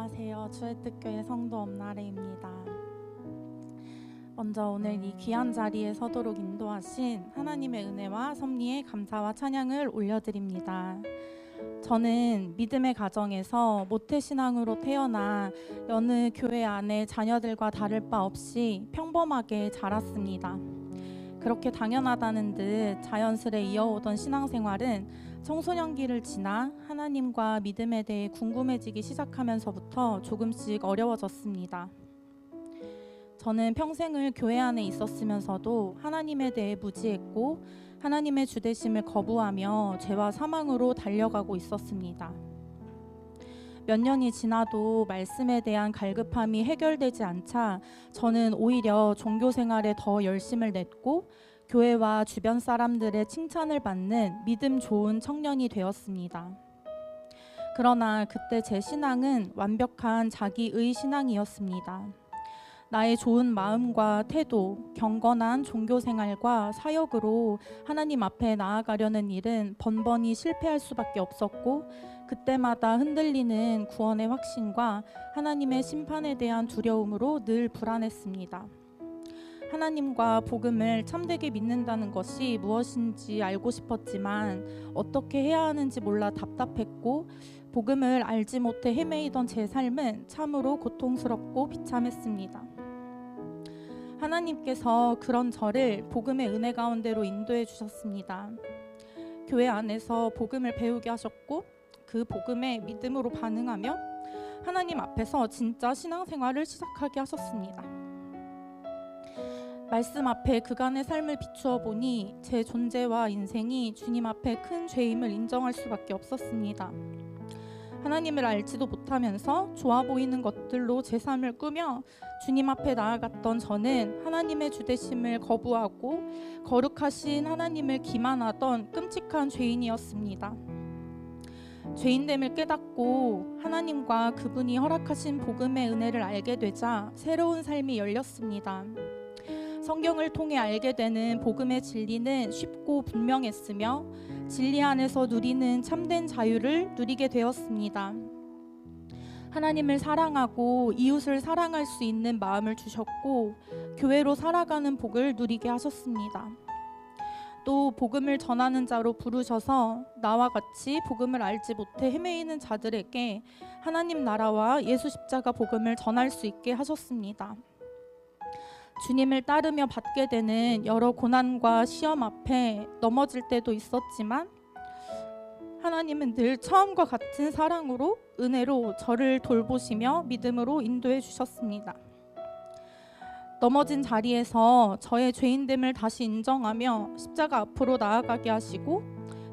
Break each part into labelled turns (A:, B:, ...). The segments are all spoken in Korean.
A: 안녕하세요. 주의특교의 성도 엄나래입니다. 먼저 오늘 이 귀한 자리에 서도록 인도하신 하나님의 은혜와 섭리에 감사와 찬양을 올려드립니다. 저는 믿음의 가정에서 모태신앙으로 태어나 여느 교회 안에 자녀들과 다를 바 없이 평범하게 자랐습니다. 그렇게 당연하다는 듯 자연스레 이어오던 신앙생활은 청소년기를 지나 하나님과 믿음에 대해 궁금해지기 시작하면서부터 조금씩 어려워졌습니다. 저는 평생을 교회 안에 있었으면서도 하나님에 대해 무지했고 하나님의 주되심을 거부하며 죄와 사망으로 달려가고 있었습니다. 몇 년이 지나도 말씀에 대한 갈급함이 해결되지 않자 저는 오히려 종교 생활에 더 열심을 냈고 교회와 주변 사람들의 칭찬을 받는 믿음 좋은 청년이 되었습니다. 그러나 그때 제 신앙은 완벽한 자기의 신앙이었습니다. 나의 좋은 마음과 태도, 경건한 종교 생활과 사역으로 하나님 앞에 나아가려는 일은 번번이 실패할 수밖에 없었고 그때마다 흔들리는 구원의 확신과 하나님의 심판에 대한 두려움으로 늘 불안했습니다. 하나님과 복음을 참되게 믿는다는 것이 무엇인지 알고 싶었지만 어떻게 해야 하는지 몰라 답답했고 복음을 알지 못해 헤매이던 제 삶은 참으로 고통스럽고 비참했습니다. 하나님께서 그런 저를 복음의 은혜 가운데로 인도해 주셨습니다. 교회 안에서 복음을 배우게 하셨고 그 복음에 믿음으로 반응하며 하나님 앞에서 진짜 신앙생활을 시작하게 하셨습니다. 말씀 앞에 그간의 삶을 비추어 보니 제 존재와 인생이 주님 앞에 큰 죄임을 인정할 수밖에 없었습니다. 하나님을 알지도 못하면서 좋아 보이는 것들로 제 삶을 꾸며 주님 앞에 나아갔던 저는 하나님의 주되심을 거부하고 거룩하신 하나님을 기만하던 끔찍한 죄인이었습니다. 죄인됨을 깨닫고 하나님과 그분이 허락하신 복음의 은혜를 알게 되자 새로운 삶이 열렸습니다. 성경을 통해 알게 되는 복음의 진리는 쉽고 분명했으며 진리 안에서 누리는 참된 자유를 누리게 되었습니다. 하나님을 사랑하고 이웃을 사랑할 수 있는 마음을 주셨고 교회로 살아가는 복을 누리게 하셨습니다. 또 복음을 전하는 자로 부르셔서 나와 같이 복음을 알지 못해 헤매이는 자들에게 하나님 나라와 예수 십자가 복음을 전할 수 있게 하셨습니다. 주님을 따르며 받게 되는 여러 고난과 시험 앞에 넘어질 때도 있었지만 하나님은 늘 처음과 같은 사랑으로 은혜로 저를 돌보시며 믿음으로 인도해 주셨습니다. 넘어진 자리에서 저의 죄인됨을 다시 인정하며 십자가 앞으로 나아가게 하시고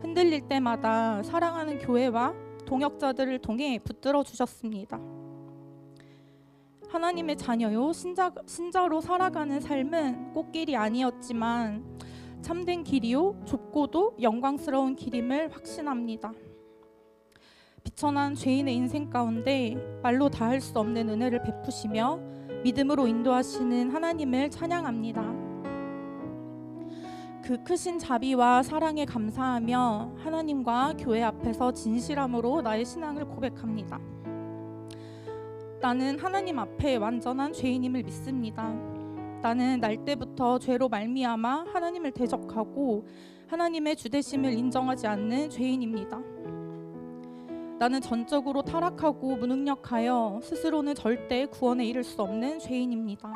A: 흔들릴 때마다 사랑하는 교회와 동역자들을 통해 붙들어 주셨습니다. 하나님의 자녀요 신자로 살아가는 삶은 꽃길이 아니었지만 참된 길이요 좁고도 영광스러운 길임을 확신합니다. 비천한 죄인의 인생 가운데 말로 다할 수 없는 은혜를 베푸시며 믿음으로 인도하시는 하나님을 찬양합니다. 그 크신 자비와 사랑에 감사하며 하나님과 교회 앞에서 진실함으로 나의 신앙을 고백합니다. 나는 하나님 앞에 완전한 죄인임을 믿습니다. 나는 날 때부터 죄로 말미암아 하나님을 대적하고 하나님의 주되심을 인정하지 않는 죄인입니다. 나는 전적으로 타락하고 무능력하여 스스로는 절대 구원에 이를 수 없는 죄인입니다.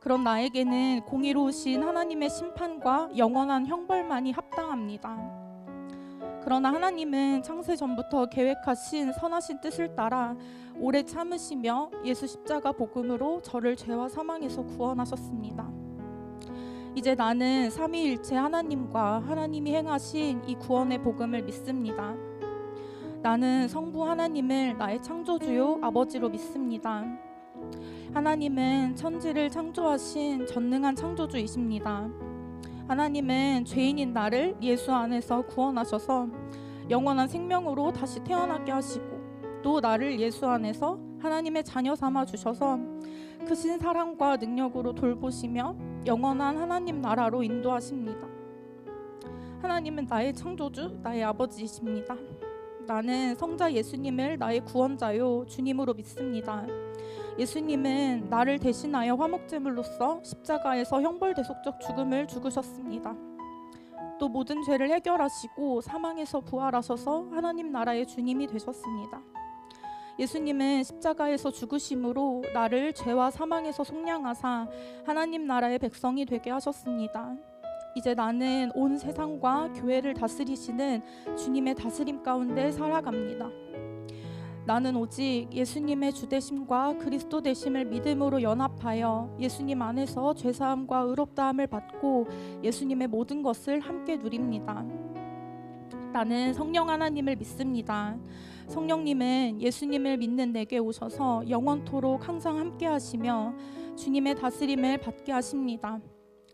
A: 그런 나에게는 공의로우신 하나님의 심판과 영원한 형벌만이 합당합니다. 그러나 하나님은 창세전부터 계획하신 선하신 뜻을 따라 오래 참으시며 예수 십자가 복음으로 저를 죄와 사망에서 구원하셨습니다. 이제 나는 삼위일체 하나님과 하나님이 행하신 이 구원의 복음을 믿습니다. 나는 성부 하나님을 나의 창조주요 아버지로 믿습니다. 하나님은 천지를 창조하신 전능한 창조주이십니다. 하나님은 죄인인 나를 예수 안에서 구원하셔서 영원한 생명으로 다시 태어나게 하시고 또 나를 예수 안에서 하나님의 자녀 삼아 주셔서 크신 사랑과 능력으로 돌보시며 영원한 하나님 나라로 인도하십니다. 하나님은 나의 창조주, 나의 아버지이십니다. 나는 성자 예수님을 나의 구원자요 주님으로 믿습니다. 예수님은 나를 대신하여 화목제물로서 십자가에서 형벌대속적 죽음을 죽으셨습니다. 또 모든 죄를 해결하시고 사망에서 부활하셔서 하나님 나라의 주님이 되셨습니다. 예수님은 십자가에서 죽으심으로 나를 죄와 사망에서 속량하사 하나님 나라의 백성이 되게 하셨습니다. 이제 나는 온 세상과 교회를 다스리시는 주님의 다스림 가운데 살아갑니다. 나는 오직 예수님의 주되심과 그리스도 되심을 믿음으로 연합하여 예수님 안에서 죄사함과 의롭다함을 받고 예수님의 모든 것을 함께 누립니다. 나는 성령 하나님을 믿습니다. 성령님은 예수님을 믿는 내게 오셔서 영원토록 항상 함께 하시며 주님의 다스림을 받게 하십니다.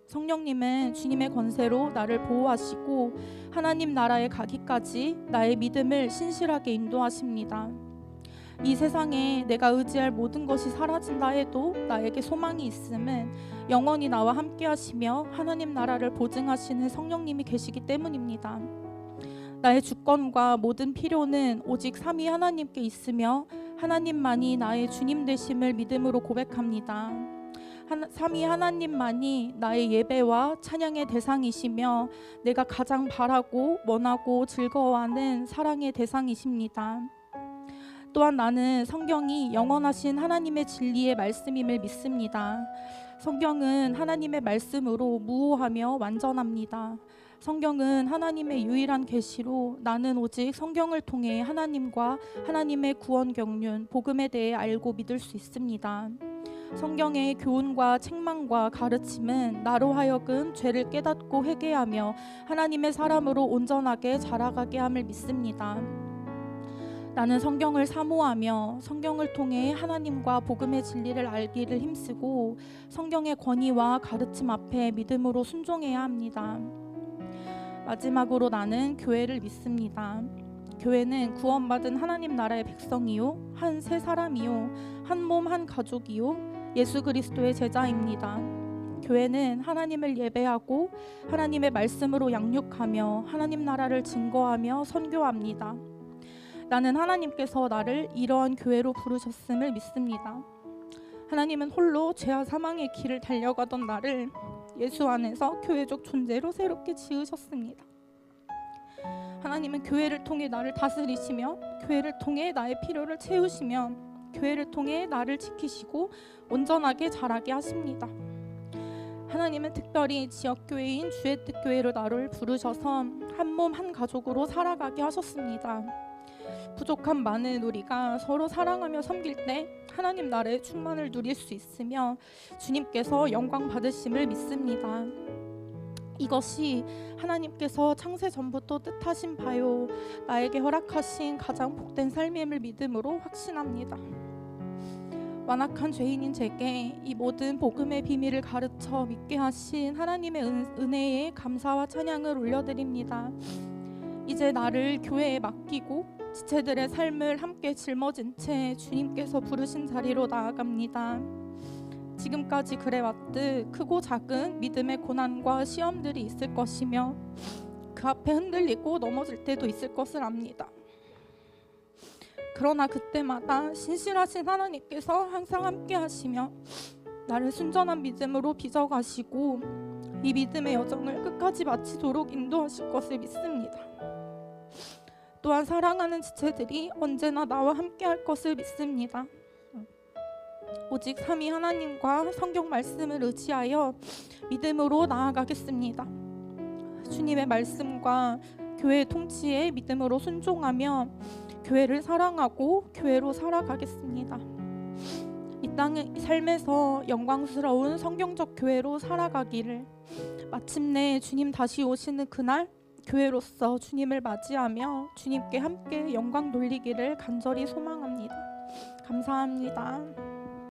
A: 성령님은 주님의 권세로 나를 보호하시고 하나님 나라에 가기까지 나의 믿음을 신실하게 인도하십니다. 이 세상에 내가 의지할 모든 것이 사라진다 해도 나에게 소망이 있음은 영원히 나와 함께 하시며 하나님 나라를 보증하시는 성령님이 계시기 때문입니다. 나의 주권과 모든 필요는 오직 삼위 하나님께 있으며 하나님만이 나의 주님 되심을 믿음으로 고백합니다. 삼위 하나님만이 나의 예배와 찬양의 대상이시며 내가 가장 바라고 원하고 즐거워하는 사랑의 대상이십니다. 또한 나는 성경이 영원하신 하나님의 진리의 말씀임을 믿습니다. 성경은 하나님의 말씀으로 무오하며 완전합니다. 성경은 하나님의 유일한 계시로 나는 오직 성경을 통해 하나님과 하나님의 구원 경륜, 복음에 대해 알고 믿을 수 있습니다. 성경의 교훈과 책망과 가르침은 나로 하여금 죄를 깨닫고 회개하며 하나님의 사람으로 온전하게 자라가게 함을 믿습니다. 나는 성경을 사모하며 성경을 통해 하나님과 복음의 진리를 알기를 힘쓰고 성경의 권위와 가르침 앞에 믿음으로 순종해야 합니다. 마지막으로 나는 교회를 믿습니다. 교회는 구원받은 하나님 나라의 백성이요 한 세 사람이요 한 몸 한 가족이요 예수 그리스도의 제자입니다. 교회는 하나님을 예배하고 하나님의 말씀으로 양육하며 하나님 나라를 증거하며 선교합니다. 나는 하나님께서 나를 이러한 교회로 부르셨음을 믿습니다. 하나님은 홀로 죄와 사망의 길을 달려가던 나를 예수 안에서 교회적 존재로 새롭게 지으셨습니다. 하나님은 교회를 통해 나를 다스리시며 교회를 통해 나의 필요를 채우시며 교회를 통해 나를 지키시고 온전하게 자라게 하십니다. 하나님은 특별히 지역교회인 주의 뜻교회로 나를 부르셔서 한 몸 한 가족으로 살아가게 하셨습니다. 부족한 많은 우리가 서로 사랑하며 섬길 때 하나님 나라의 충만을 누릴 수 있으며 주님께서 영광 받으심을 믿습니다. 이것이 하나님께서 창세 전부터 뜻하신 바요 나에게 허락하신 가장 복된 삶임을 믿음으로 확신합니다. 완악한 죄인인 제게 이 모든 복음의 비밀을 가르쳐 믿게 하신 하나님의 은혜에 감사와 찬양을 올려드립니다. 이제 나를 교회에 맡기고 지체들의 삶을 함께 짊어진 채 주님께서 부르신 자리로 나아갑니다. 지금까지 그래왔듯 크고 작은 믿음의 고난과 시험들이 있을 것이며 그 앞에 흔들리고 넘어질 때도 있을 것을 압니다. 그러나 그때마다 신실하신 하나님께서 항상 함께 하시며 나를 순전한 믿음으로 빚어가시고 이 믿음의 여정을 끝까지 마치도록 인도하실 것을 믿습니다. 또한 사랑하는 지체들이 언제나 나와 함께 할 것을 믿습니다. 오직 삼위 하나님과 성경 말씀을 의지하여 믿음으로 나아가겠습니다. 주님의 말씀과 교회의 통치에 믿음으로 순종하며 교회를 사랑하고 교회로 살아가겠습니다. 이 땅의 삶에서 영광스러운 성경적 교회로 살아가기를 마침내 주님 다시 오시는 그날 교회로서 주님을 맞이하며 주님께 함께 영광 돌리기를 간절히 소망합니다. 감사합니다.